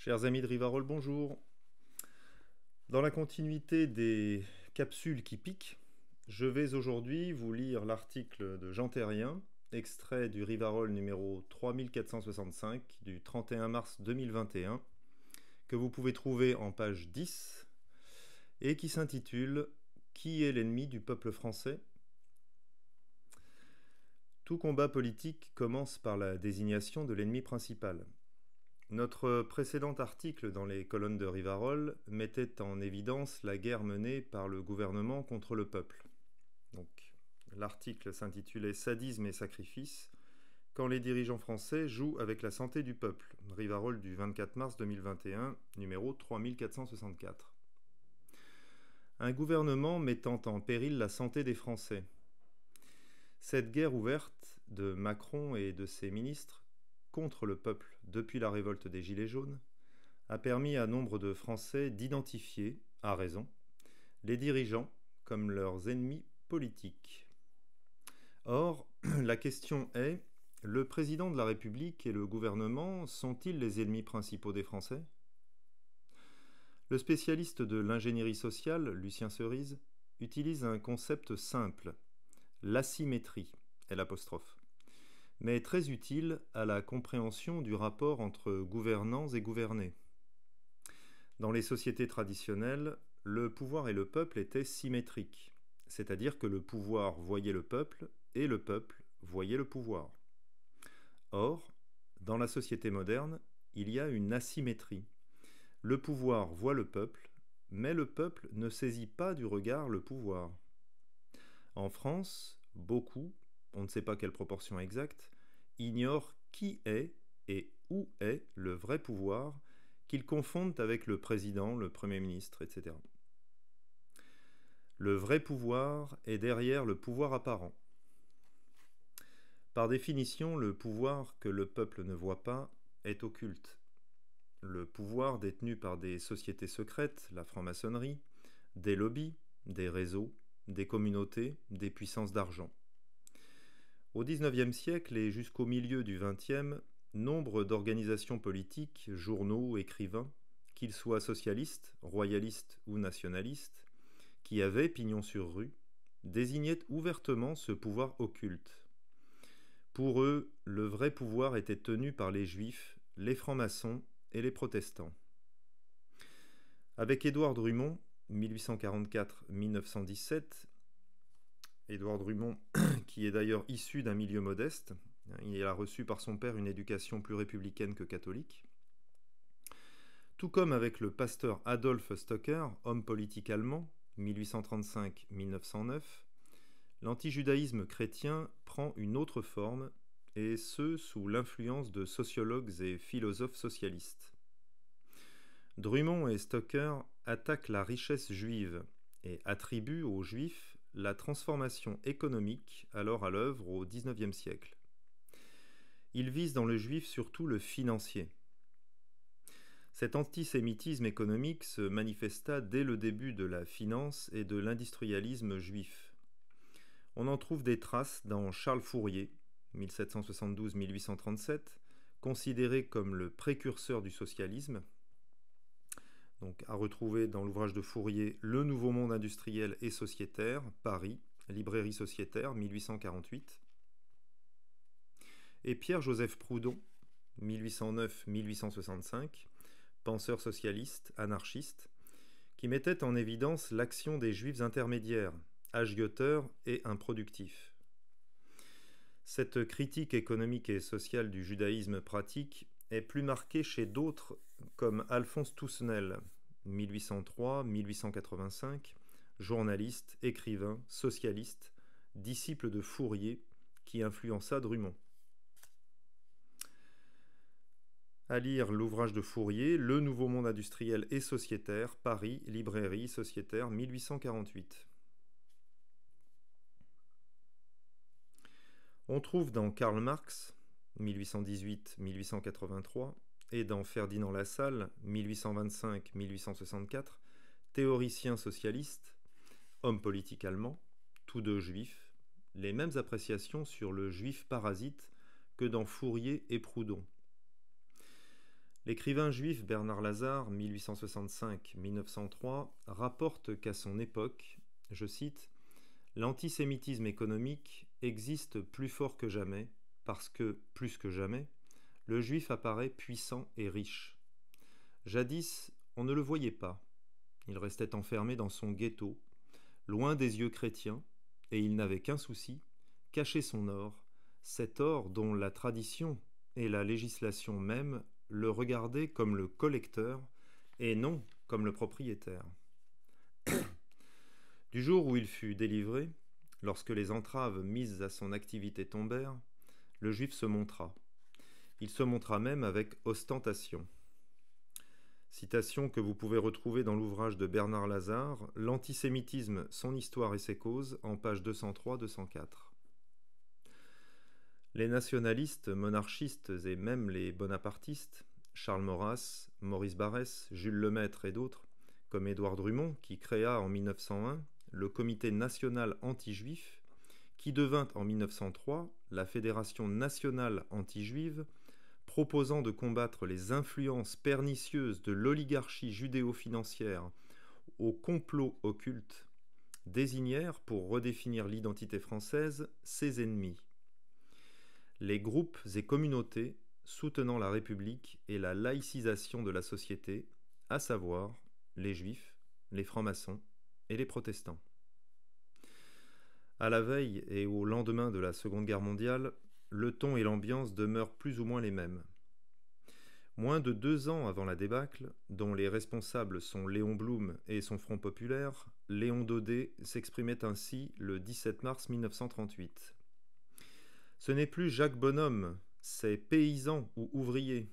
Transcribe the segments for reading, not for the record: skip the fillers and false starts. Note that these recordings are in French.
Chers amis de Rivarol, bonjour. Dans la continuité des capsules qui piquent, je vais aujourd'hui vous lire l'article de Jean Terrien, extrait du Rivarol numéro 3465 du 31 mars 2021, que vous pouvez trouver en page 10 et qui s'intitule « Qui est l'ennemi du peuple français ?» Tout combat politique commence par la désignation de l'ennemi principal. Notre précédent article dans les colonnes de Rivarol mettait en évidence la guerre menée par le gouvernement contre le peuple. L'article s'intitulait « Sadisme et sacrifice » quand les dirigeants français jouent avec la santé du peuple. Rivarol du 24 mars 2021, numéro 3464. Un gouvernement mettant en péril la santé des Français. Cette guerre ouverte de Macron et de ses ministres contre le peuple depuis la révolte des Gilets jaunes a permis à nombre de Français d'identifier, à raison, les dirigeants comme leurs ennemis politiques. Or, la question est, le président de la République et le gouvernement sont-ils les ennemis principaux des Français ? Le spécialiste de l'ingénierie sociale, Lucien Cerise, utilise un concept simple, l'asymétrie, mais très utile à la compréhension du rapport entre gouvernants et gouvernés. Dans les sociétés traditionnelles, le pouvoir et le peuple étaient symétriques, c'est-à-dire que le pouvoir voyait le peuple et le peuple voyait le pouvoir. Or, dans la société moderne, il y a une asymétrie. Le pouvoir voit le peuple, mais le peuple ne saisit pas du regard le pouvoir. En France, beaucoup, on ne sait pas quelle proportion exacte, ignorent qui est et où est le vrai pouvoir qu'ils confondent avec le président, le Premier ministre, etc. Le vrai pouvoir est derrière le pouvoir apparent. Par définition, le pouvoir que le peuple ne voit pas est occulte. Le pouvoir détenu par des sociétés secrètes, la franc-maçonnerie, des lobbies, des réseaux, des communautés, des puissances d'argent. Au XIXe siècle et jusqu'au milieu du XXe, nombre d'organisations politiques, journaux, écrivains, qu'ils soient socialistes, royalistes ou nationalistes, qui avaient pignon sur rue, désignaient ouvertement ce pouvoir occulte. Pour eux, le vrai pouvoir était tenu par les juifs, les francs-maçons et les protestants. Avec Édouard Drummond, 1844-1917, Édouard Drummond, qui est d'ailleurs issu d'un milieu modeste, il a reçu par son père une éducation plus républicaine que catholique, tout comme avec le pasteur Adolphe Stocker, homme politique allemand, 1835-1909, l'antijudaïsme chrétien prend une autre forme, et ce sous l'influence de sociologues et philosophes socialistes. Drummond et Stocker attaquent la richesse juive et attribuent aux Juifs la transformation économique alors à l'œuvre au XIXe siècle. Ils visent dans le juif surtout le financier. Cet antisémitisme économique se manifesta dès le début de la finance et de l'industrialisme juif. On en trouve des traces dans Charles Fourier, 1772-1837, considéré comme le précurseur du socialisme, donc à retrouver dans l'ouvrage de Fourier « Le nouveau monde industriel et sociétaire », Paris, librairie sociétaire, 1848. Et Pierre-Joseph Proudhon, 1809-1865, penseur socialiste, anarchiste, qui mettait en évidence l'action des juifs intermédiaires, agioteurs et improductifs. Cette critique économique et sociale du judaïsme pratique est plus marquée chez d'autres comme Alphonse Toussenel, 1803-1885, journaliste, écrivain, socialiste, disciple de Fourier, qui influença Drummond. À lire l'ouvrage de Fourier, Le nouveau monde industriel et sociétaire, Paris, librairie sociétaire, 1848. On trouve dans Karl Marx, 1818-1883, et dans Ferdinand Lassalle, 1825-1864, théoricien socialiste, homme politique allemand, tous deux juifs, les mêmes appréciations sur le juif parasite que dans Fourier et Proudhon. L'écrivain juif Bernard Lazare, 1865-1903, rapporte qu'à son époque, je cite, « L'antisémitisme économique existe plus fort que jamais, parce que, plus que jamais, le juif apparaît puissant et riche. Jadis, on ne le voyait pas. Il restait enfermé dans son ghetto, loin des yeux chrétiens, et il n'avait qu'un souci, cacher son or, cet or dont la tradition et la législation même le regardaient comme le collecteur et non comme le propriétaire. Du jour où il fut délivré, lorsque les entraves mises à son activité tombèrent, le juif se montra. Il se montra même avec ostentation. Citation que vous pouvez retrouver dans l'ouvrage de Bernard Lazare, L'antisémitisme, son histoire et ses causes, en pages 203-204. Les nationalistes, monarchistes et même les bonapartistes, Charles Maurras, Maurice Barrès, Jules Lemaître et d'autres, comme Édouard Drumont, qui créa en 1901 le Comité national anti-juif, qui devint en 1903 la Fédération nationale anti-juive, proposant de combattre les influences pernicieuses de l'oligarchie judéo-financière au complot occulte, désignèrent, pour redéfinir l'identité française, ses ennemis. Les groupes et communautés soutenant la République et la laïcisation de la société, à savoir les juifs, les francs-maçons et les protestants. À la veille et au lendemain de la Seconde Guerre mondiale, le ton et l'ambiance demeurent plus ou moins les mêmes. Moins de 2 ans avant la débâcle, dont les responsables sont Léon Blum et son Front populaire, Léon Daudet s'exprimait ainsi le 17 mars 1938. Ce n'est plus Jacques Bonhomme, c'est paysan ou ouvrier,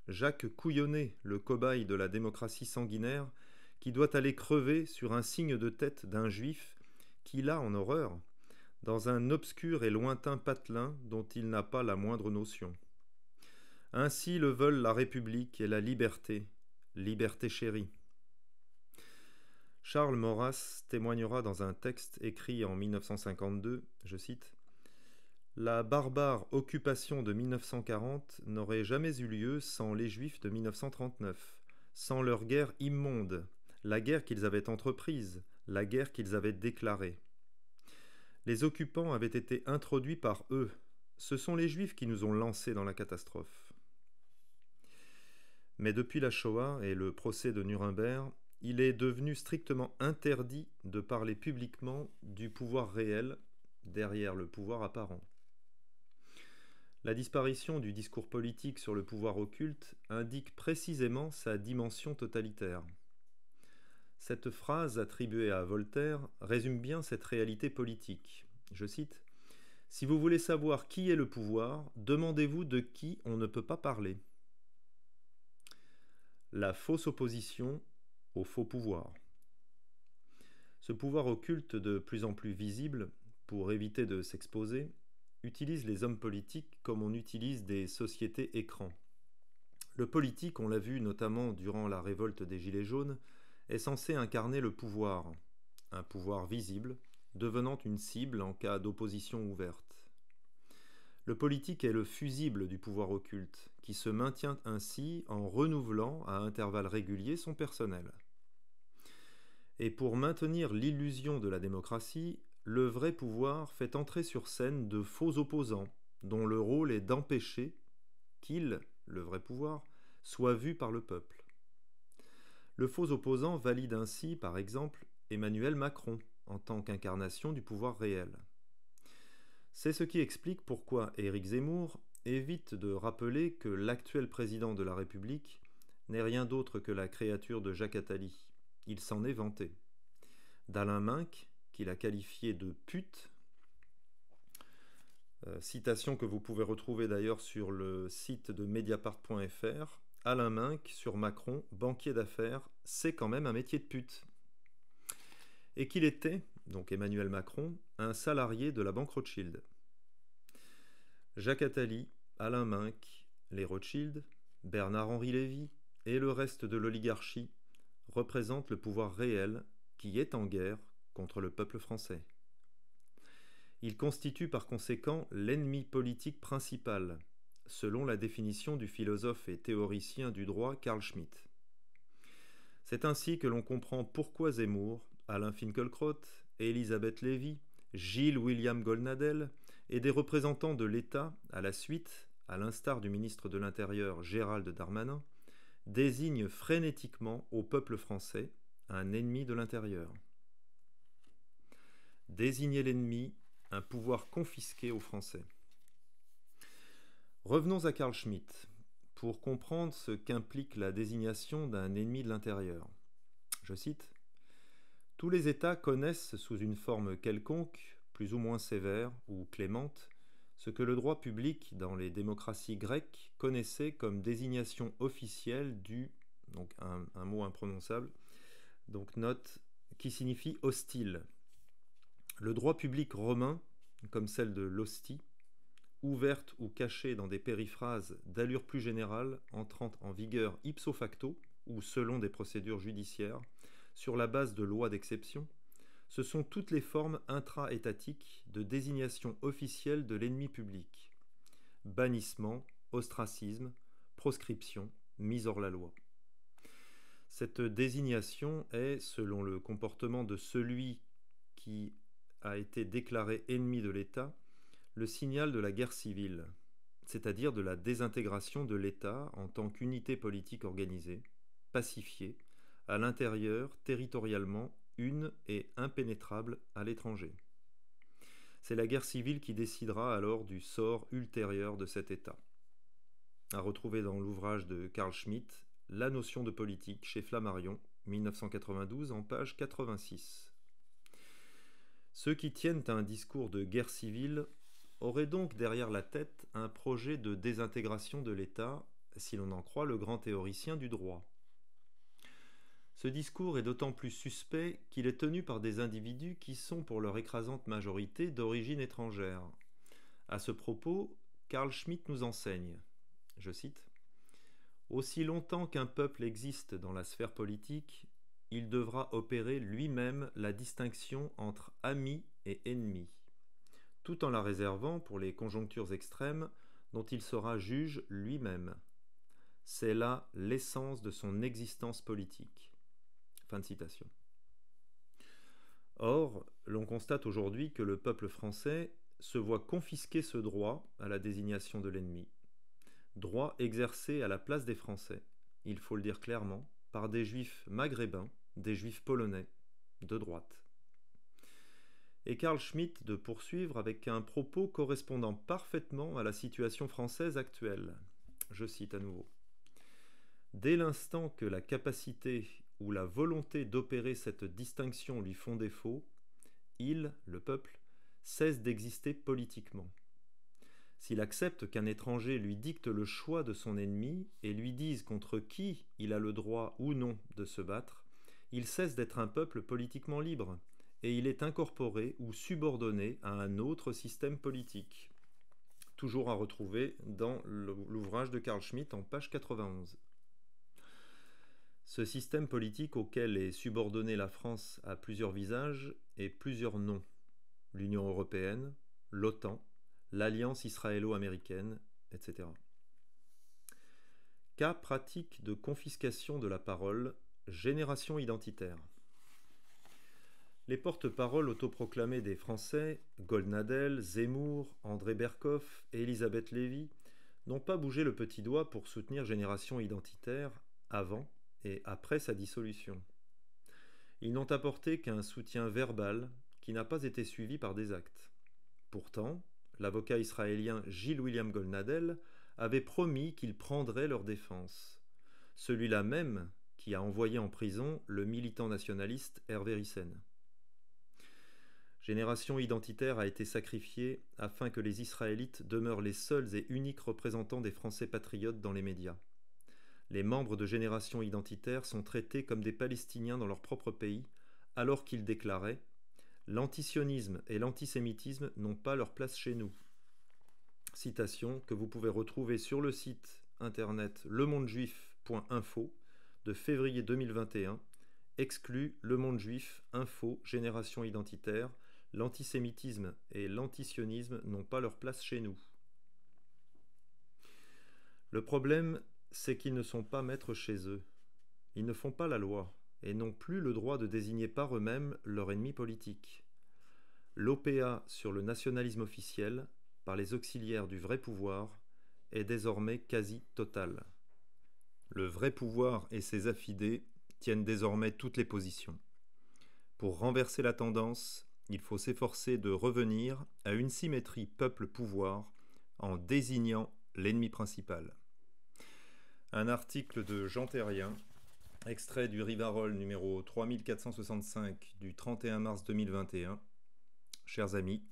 Jacques Couillonnet, le cobaye de la démocratie sanguinaire, qui doit aller crever sur un signe de tête d'un juif qu'il a en horreur, dans un obscur et lointain patelin dont il n'a pas la moindre notion. Ainsi le veulent la République et la liberté, liberté chérie. Charles Maurras témoignera dans un texte écrit en 1952, je cite, « La barbare occupation de 1940 n'aurait jamais eu lieu sans les Juifs de 1939, sans leur guerre immonde, la guerre qu'ils avaient entreprise, la guerre qu'ils avaient déclarée. Les occupants avaient été introduits par eux. Ce sont les Juifs qui nous ont lancés dans la catastrophe. » Mais depuis la Shoah et le procès de Nuremberg, il est devenu strictement interdit de parler publiquement du pouvoir réel derrière le pouvoir apparent. La disparition du discours politique sur le pouvoir occulte indique précisément sa dimension totalitaire. Cette phrase attribuée à Voltaire résume bien cette réalité politique. Je cite, « Si vous voulez savoir qui est le pouvoir, demandez-vous de qui on ne peut pas parler. » La fausse opposition au faux pouvoir. Ce pouvoir occulte de plus en plus visible, pour éviter de s'exposer, utilise les hommes politiques comme on utilise des sociétés écrans. Le politique, on l'a vu notamment durant la révolte des Gilets jaunes, est censé incarner le pouvoir, un pouvoir visible, devenant une cible en cas d'opposition ouverte. Le politique est le fusible du pouvoir occulte, qui se maintient ainsi en renouvelant à intervalles réguliers son personnel. Et pour maintenir l'illusion de la démocratie, le vrai pouvoir fait entrer sur scène de faux opposants, dont le rôle est d'empêcher qu'il, le vrai pouvoir, soit vu par le peuple. Le faux opposant valide ainsi, par exemple, Emmanuel Macron en tant qu'incarnation du pouvoir réel. C'est ce qui explique pourquoi Éric Zemmour évite de rappeler que l'actuel président de la République n'est rien d'autre que la créature de Jacques Attali. Il s'en est vanté. D'Alain Minc, qu'il a qualifié de pute, citation que vous pouvez retrouver d'ailleurs sur le site de mediapart.fr, Alain Minc sur Macron, banquier d'affaires, c'est quand même un métier de pute. Et qu'il était, donc Emmanuel Macron, un salarié de la banque Rothschild. Jacques Attali, Alain Minc, les Rothschild, Bernard-Henri Lévy et le reste de l'oligarchie représentent le pouvoir réel qui est en guerre contre le peuple français. Il constitue par conséquent l'ennemi politique principal, selon la définition du philosophe et théoricien du droit Carl Schmitt. C'est ainsi que l'on comprend pourquoi Zemmour, Alain Finkielkraut, Elisabeth Lévy, Gilles William Goldnadel et des représentants de l'État, à la suite, à l'instar du ministre de l'Intérieur Gérald Darmanin, désignent frénétiquement au peuple français un ennemi de l'intérieur. Désigner l'ennemi, un pouvoir confisqué aux Français. Revenons à Carl Schmitt, pour comprendre ce qu'implique la désignation d'un ennemi de l'intérieur. Je cite : « Tous les États connaissent sous une forme quelconque, plus ou moins sévère ou clémente, ce que le droit public dans les démocraties grecques connaissait comme désignation officielle du, donc un mot imprononçable, donc note, qui signifie hostile. Le droit public romain, comme celle de l'hostie, ouverte ou cachée dans des périphrases d'allure plus générale, entrant en vigueur ipso facto ou selon des procédures judiciaires, sur la base de lois d'exception, ce sont toutes les formes intra-étatiques de désignation officielle de l'ennemi public. Bannissement, ostracisme, proscription, mise hors la loi. Cette désignation est, selon le comportement de celui qui a été déclaré ennemi de l'État, le signal de la guerre civile, c'est-à-dire de la désintégration de l'État en tant qu'unité politique organisée, pacifiée, à l'intérieur, territorialement, une et impénétrable à l'étranger. C'est la guerre civile qui décidera alors du sort ultérieur de cet État. À retrouver dans l'ouvrage de Carl Schmitt, La notion de politique chez Flammarion, 1992, en page 86. Ceux qui tiennent à un discours de guerre civile auraient donc derrière la tête un projet de désintégration de l'État, si l'on en croit le grand théoricien du droit. Ce discours est d'autant plus suspect qu'il est tenu par des individus qui sont pour leur écrasante majorité d'origine étrangère. À ce propos, Carl Schmitt nous enseigne, je cite, « Aussi longtemps qu'un peuple existe dans la sphère politique, il devra opérer lui-même la distinction entre amis et ennemis, tout en la réservant pour les conjonctures extrêmes dont il sera juge lui-même. C'est là l'essence de son existence politique. » Fin de citation. Or, l'on constate aujourd'hui que le peuple français se voit confisquer ce droit à la désignation de l'ennemi. Droit exercé à la place des Français, il faut le dire clairement, par des juifs maghrébins, des juifs polonais, de droite. Et Carl Schmitt de poursuivre avec un propos correspondant parfaitement à la situation française actuelle. Je cite à nouveau. « Dès l'instant que la capacité ou la volonté d'opérer cette distinction lui font défaut, il, le peuple, cesse d'exister politiquement. S'il accepte qu'un étranger lui dicte le choix de son ennemi et lui dise contre qui il a le droit ou non de se battre, il cesse d'être un peuple politiquement libre, et il est incorporé ou subordonné à un autre système politique. » Toujours à retrouver dans l'ouvrage de Carl Schmitt en page 91. Ce système politique auquel est subordonnée la France a plusieurs visages et plusieurs noms. L'Union européenne, l'OTAN, l'Alliance israélo-américaine, etc. Cas pratique de confiscation de la parole, génération identitaire. Les porte-paroles autoproclamés des Français, Goldnadel, Zemmour, André Berkoff et Elisabeth Lévy, n'ont pas bougé le petit doigt pour soutenir Génération identitaire avant et après sa dissolution. Ils n'ont apporté qu'un soutien verbal qui n'a pas été suivi par des actes. Pourtant, l'avocat israélien Gilles William Goldnadel avait promis qu'il prendrait leur défense, celui-là même qui a envoyé en prison le militant nationaliste Hervé Ryssen. Génération identitaire a été sacrifiée afin que les Israélites demeurent les seuls et uniques représentants des Français patriotes dans les médias. Les membres de Génération identitaire sont traités comme des Palestiniens dans leur propre pays, alors qu'ils déclaraient « L'antisionisme et l'antisémitisme n'ont pas leur place chez nous ». Citation que vous pouvez retrouver sur le site internet lemondejuif.info de février 2021, exclu Le Monde Juif, Info, Génération identitaire, l'antisémitisme et l'antisionisme n'ont pas leur place chez nous. Le problème, c'est qu'ils ne sont pas maîtres chez eux. Ils ne font pas la loi et n'ont plus le droit de désigner par eux-mêmes leur ennemi politique. L'OPA sur le nationalisme officiel, par les auxiliaires du vrai pouvoir, est désormais quasi totale. Le vrai pouvoir et ses affidés tiennent désormais toutes les positions. Pour renverser la tendance, il faut s'efforcer de revenir à une symétrie peuple-pouvoir en désignant l'ennemi principal. Un article de Jean Terrien, extrait du Rivarol numéro 3465 du 31 mars 2021. Chers amis,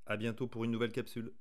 à bientôt pour une nouvelle capsule.